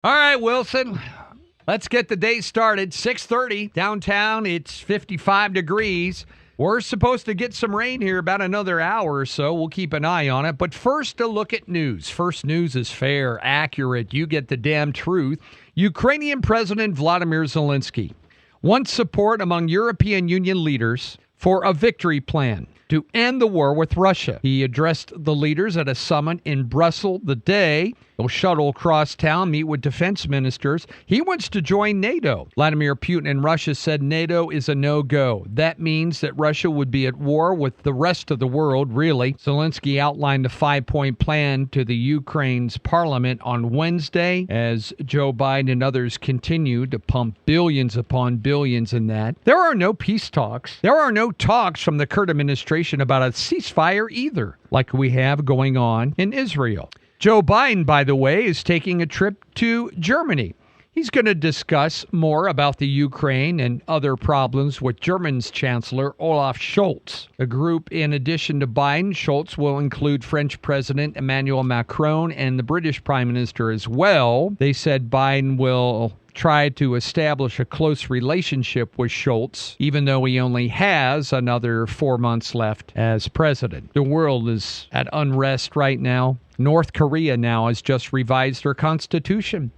All right, Wilson. Let's get the day started. 6:30 downtown. It's 55 degrees. We're supposed to get some rain here about another hour or so. We'll keep an eye on it. But first, a look at news. First News is fair, accurate. You get the damn truth. Ukrainian President Vladimir Zelensky wants support among European Union leaders for a victory plan to end the war with Russia. He addressed the leaders at a summit in Brussels the day. He'll shuttle across town, meet with defense ministers. He wants to join NATO. Vladimir Putin in Russia said NATO is a no-go. That means that Russia would be at war with the rest of the world, really. Zelensky outlined a 5-point plan to the Ukraine's parliament on Wednesday as Joe Biden and others continue to pump billions upon billions in that. There are no peace talks. There are no talks from the current administration about a ceasefire either, like we have going on in Israel. Joe Biden, by the way, is taking a trip to Germany. He's going to discuss more about the Ukraine and other problems with German's Chancellor Olaf Scholz. The group, in addition to Biden, Scholz will include French President Emmanuel Macron and the British Prime Minister as well. They said Biden will try to establish a close relationship with Scholz, even though he only has another 4 months left as president. The world is at unrest right now. North Korea now has just revised their constitution.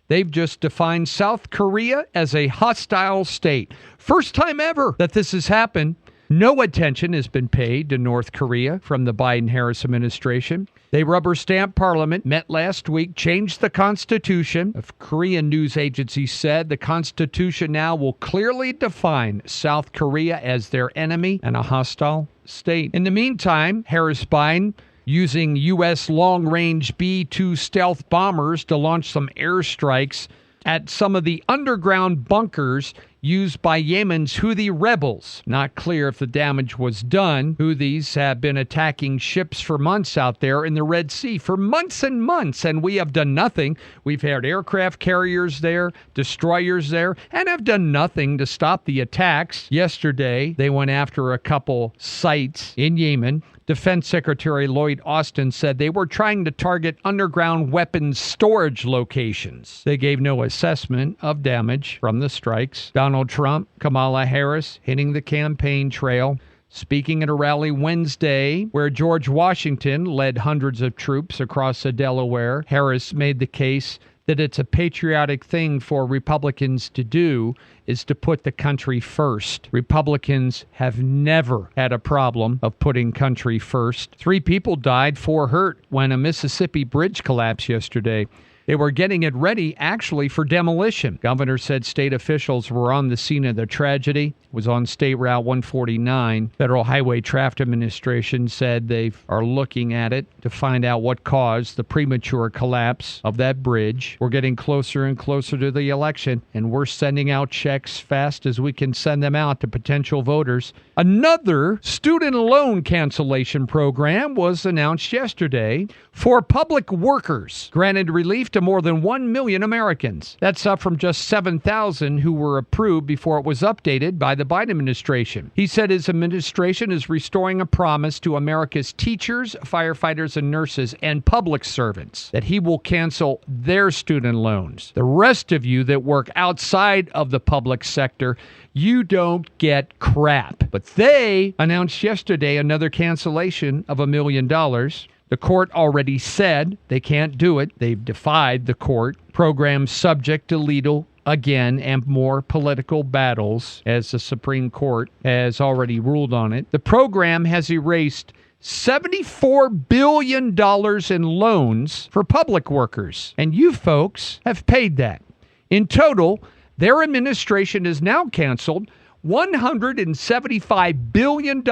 They've just defined South Korea as a hostile state. First time ever that this has happened. No attention has been paid to North Korea from the Biden-Harris administration. They rubber-stamped Parliament, met last week, changed the Constitution. A Korean news agency said the Constitution now will clearly define South Korea as their enemy and a hostile state. In the meantime, Harris-Biden using U.S. long-range B-2 stealth bombers to launch some airstrikes at some of the underground bunkers used by Yemen's Houthi rebels. Not clear if the damage was done. Houthis have been attacking ships for months out there in the Red Sea, for months and months, and we have done nothing. We've had aircraft carriers there, destroyers there, and have done nothing to stop the attacks. Yesterday, they went after a couple sites in Yemen. Defense Secretary Lloyd Austin said they were trying to target underground weapons storage locations. They gave no assessment of damage from the strikes. Donald Trump, Kamala Harris hitting the campaign trail. Speaking at a rally Wednesday where George Washington led hundreds of troops across the Delaware, Harris made the case that it's a patriotic thing for Republicans to do is to put the country first. Republicans have never had a problem of putting country first. 3 people died, 4 hurt when a Mississippi bridge collapsed yesterday. They were getting it ready, actually, for demolition. Governor said state officials were on the scene of the tragedy. It was on State Route 149. Federal Highway Traffic Administration said they are looking at it to find out what caused the premature collapse of that bridge. We're getting closer and closer to the election, and we're sending out checks fast as we can send them out to potential voters. Another student loan cancellation program was announced yesterday for public workers, granted relief to more than 1 million Americans. That's up from just 7,000 who were approved before it was updated by the Biden administration. He said his administration is restoring a promise to America's teachers, firefighters, and nurses and public servants that he will cancel their student loans. The rest of you that work outside of the public sector, you don't get crap. But they announced yesterday another cancellation of $1 million. The court already said they can't do it. They've defied the court. Program subject to legal, again, and more political battles, as the Supreme Court has already ruled on it. The program has erased $74 billion in loans for public workers, and you folks have paid that. In total, their administration has now canceled $175 billion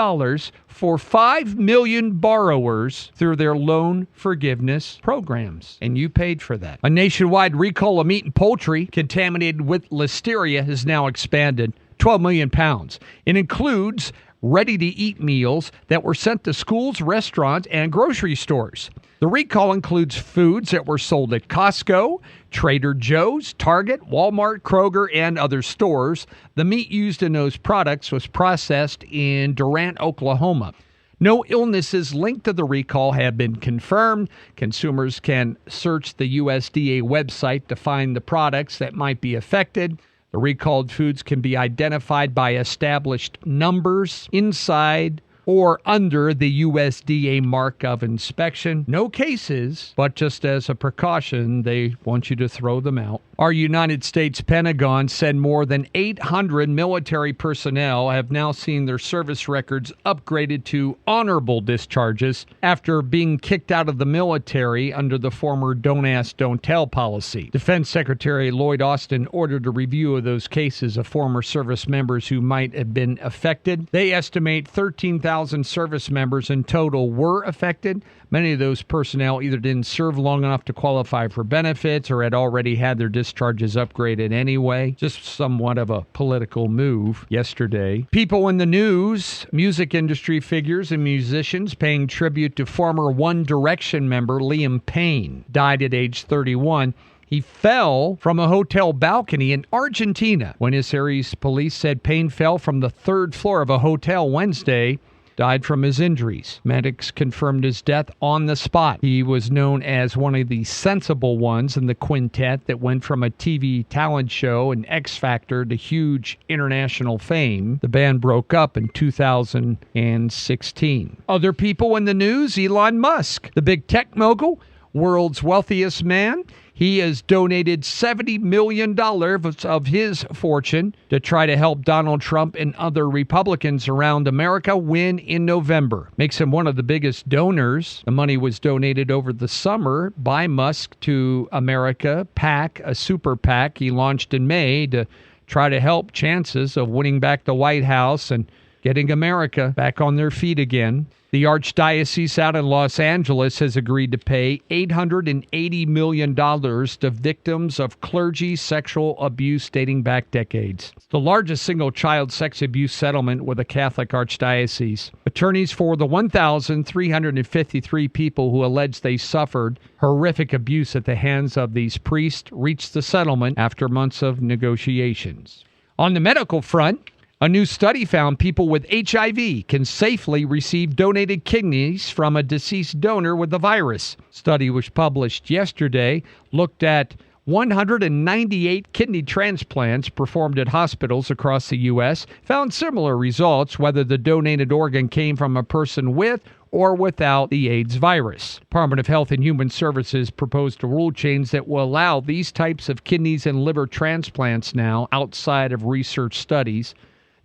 for 5 million borrowers through their loan forgiveness programs. And you paid for that. A nationwide recall of meat and poultry contaminated with listeria has now expanded 12 million pounds. It includes ready-to-eat meals that were sent to schools, restaurants, and grocery stores. The recall includes foods that were sold at Costco, Trader Joe's, Target, Walmart, Kroger, and other stores. The meat used in those products was processed in Durant, Oklahoma. No illnesses linked to the recall have been confirmed. Consumers can search the USDA website to find the products that might be affected. The recalled foods can be identified by established numbers inside or under the USDA mark of inspection. No cases, but just as a precaution, they want you to throw them out. Our United States Pentagon said more than 800 military personnel have now seen their service records upgraded to honorable discharges after being kicked out of the military under the former Don't Ask, Don't Tell policy. Defense Secretary Lloyd Austin ordered a review of those cases of former service members who might have been affected. They estimate 13,000 service members in total were affected. Many of those personnel either didn't serve long enough to qualify for benefits or had already had their discharges upgraded anyway. Just somewhat of a political move yesterday. People in the news, music industry figures and musicians paying tribute to former One Direction member Liam Payne, died at age 31. He fell from a hotel balcony in Argentina when Israeli police said Payne fell from the third floor of a hotel Wednesday. Died from his injuries. Medics confirmed his death on the spot. He was known as one of the sensible ones in the quintet that went from a TV talent show and X Factor to huge international fame. The band broke up in 2016. Other people in the news, Elon Musk, the big tech mogul, world's wealthiest man. He has donated $70 million of his fortune to try to help Donald Trump and other Republicans around America win in November. Makes him one of the biggest donors. The money was donated over the summer by Musk to America PAC, a super PAC he launched in May to try to help chances of winning back the White House and getting America back on their feet again. The Archdiocese out in Los Angeles has agreed to pay $880 million to victims of clergy sexual abuse dating back decades. It's the largest single child sex abuse settlement with a Catholic archdiocese. Attorneys for the 1,353 people who allege they suffered horrific abuse at the hands of these priests reached the settlement after months of negotiations. On the medical front, a new study found people with HIV can safely receive donated kidneys from a deceased donor with the virus. Study was published yesterday, looked at 198 kidney transplants performed at hospitals across the U.S., found similar results whether the donated organ came from a person with or without the AIDS virus. Department of Health and Human Services proposed a rule change that will allow these types of kidneys and liver transplants now outside of research studies.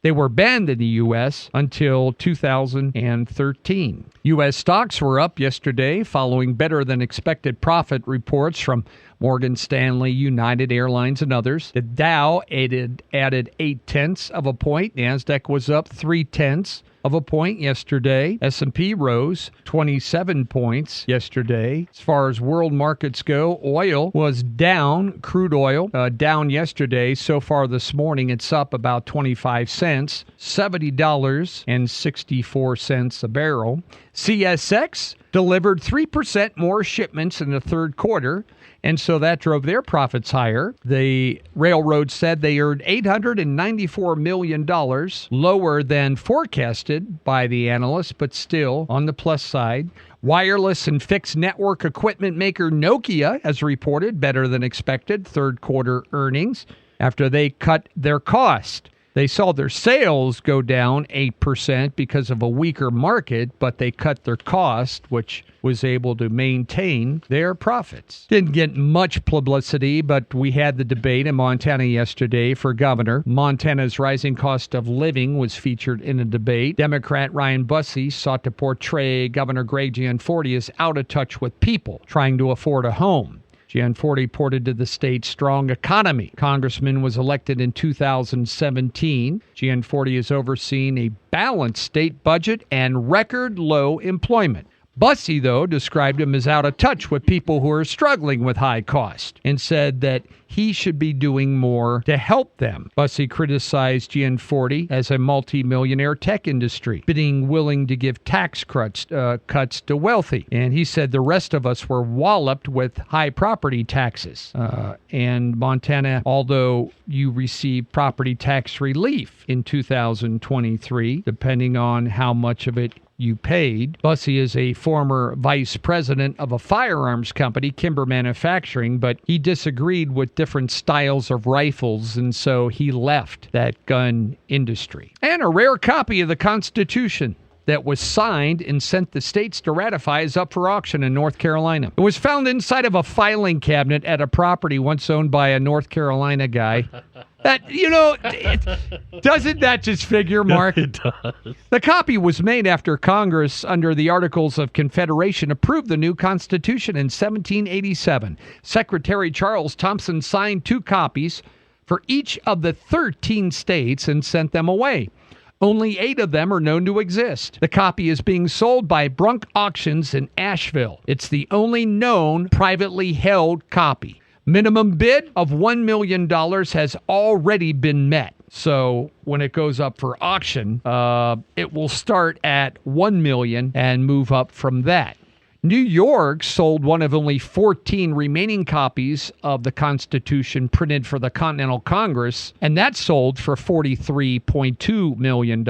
They were banned in the U.S. until 2013. U.S. stocks were up yesterday following better than expected profit reports from Morgan Stanley, United Airlines, and others. The Dow added 0.8 of a point. NASDAQ was up 0.3 of a point yesterday. S&P rose 27 points yesterday. As far as world markets go, oil was down. Crude oil down yesterday. So far this morning, it's up about 25 cents, $70.64 a barrel. CSX delivered 3% more shipments in the third quarter, and so that drove their profits higher. The railroad said they earned $894 million, lower than forecasted by the analysts, but still on the plus side. Wireless and fixed network equipment maker Nokia has reported better than expected third quarter earnings after they cut their cost. They saw their sales go down 8% because of a weaker market, but they cut their cost, which was able to maintain their profits. Didn't get much publicity, but we had the debate in Montana yesterday for governor. Montana's rising cost of living was featured in a debate. Democrat Ryan Busse sought to portray Governor Greg Gianforte as out of touch with people trying to afford a home. Gianforte pointed to the state's strong economy. Congressman was elected in 2017. Gianforte has overseen a balanced state budget and record low employment. Busse, though, described him as out of touch with people who are struggling with high cost and said that he should be doing more to help them. Busse criticized Gianforte as a multi-millionaire tech industry, being willing to give tax cuts to wealthy. And he said the rest of us were walloped with high property taxes. And Montana, although you receive property tax relief in 2023, depending on how much of it you paid. Bussey is a former vice president of a firearms company, Kimber Manufacturing, but he disagreed with different styles of rifles, and so he left that gun industry. And a rare copy of the Constitution that was signed and sent the states to ratify is up for auction in North Carolina. It was found inside of a filing cabinet at a property once owned by a North Carolina guy. That, doesn't that just figure, Mark? It does. The copy was made after Congress, under the Articles of Confederation, approved the new Constitution in 1787. Secretary Charles Thompson signed 2 copies for each of the 13 states and sent them away. Only 8 of them are known to exist. The copy is being sold by Brunk Auctions in Asheville. It's the only known privately held copy. Minimum bid of $1 million has already been met. So when it goes up for auction, it will start at $1 million and move up from that. New York sold one of only 14 remaining copies of the Constitution printed for the Continental Congress, and that sold for $43.2 million.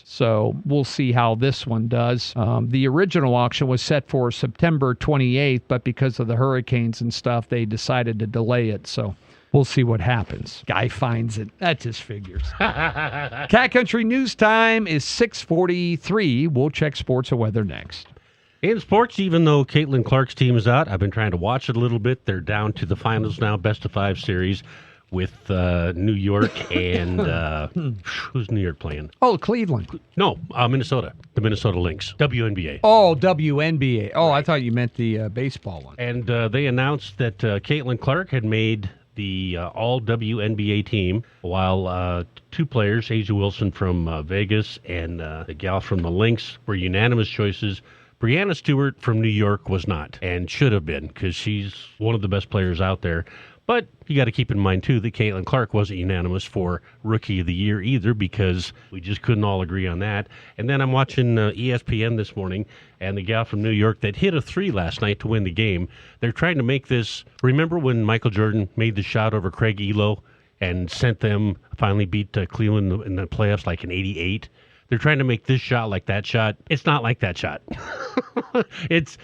So we'll see how this one does. The original auction was set for September 28th, but because of the hurricanes and stuff, they decided to delay it. So we'll see what happens. Guy finds it. That just figures. Cat Country News Time is 6:43. We'll check sports and weather next. In sports, even though Caitlin Clark's team is out, I've been trying to watch it a little bit. They're down to the finals now, best-of-5 series with New York and who's New York playing? Oh, Cleveland. No, Minnesota. The Minnesota Lynx. WNBA. Oh, WNBA. Oh, right. I thought you meant the baseball one. And they announced that Caitlin Clark had made the all-WNBA team, while 2 players, Asia Wilson from Vegas and the gal from the Lynx, were unanimous choices. Brianna Stewart from New York was not, and should have been, because she's one of the best players out there. But you got to keep in mind, too, that Caitlin Clark wasn't unanimous for Rookie of the Year either, because we just couldn't all agree on that. And then I'm watching ESPN this morning, and the gal from New York that hit a 3 last night to win the game, they're trying to make this... Remember when Michael Jordan made the shot over Craig Elo and sent them, finally beat Cleveland in the playoffs like in 88? They're trying to make this shot like that shot. It's not like that shot. It's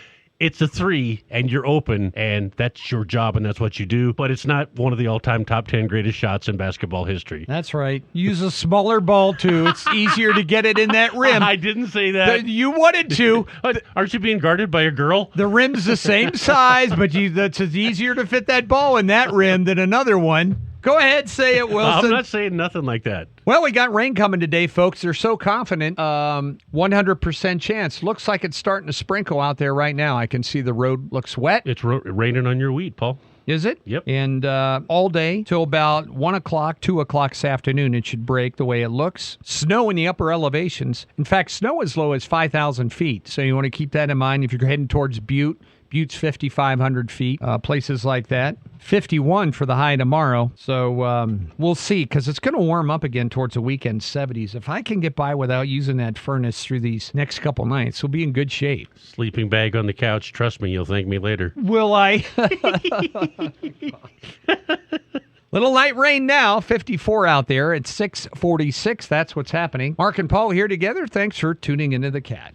a 3, and you're open, and that's your job, and that's what you do. But it's not one of the all-time top 10 greatest shots in basketball history. That's right. Use a smaller ball, too. It's easier to get it in that rim. I didn't say that. You wanted to. Aren't you being guarded by a girl? The rim's the same size, but it's easier to fit that ball in that rim than another one. Go ahead, say it, Wilson. I'm not saying nothing like that. Well, we got rain coming today, folks. They're so confident. 100% chance. Looks like it's starting to sprinkle out there right now. I can see the road looks wet. It's raining on your wheat, Paul. Is it? Yep. And all day till about 1 o'clock, 2 o'clock this afternoon, it should break the way it looks. Snow in the upper elevations. In fact, snow as low as 5,000 feet. So you want to keep that in mind if you're heading towards Butte. Butte's 5,500 feet, places like that. 51 for the high tomorrow. So we'll see, because it's going to warm up again towards the weekend, 70s. If I can get by without using that furnace through these next couple nights, we'll be in good shape. Sleeping bag on the couch. Trust me, you'll thank me later. Will I? Little light rain now, 54 out there at 6:46. That's what's happening. Mark and Paul here together. Thanks for tuning into the Cat.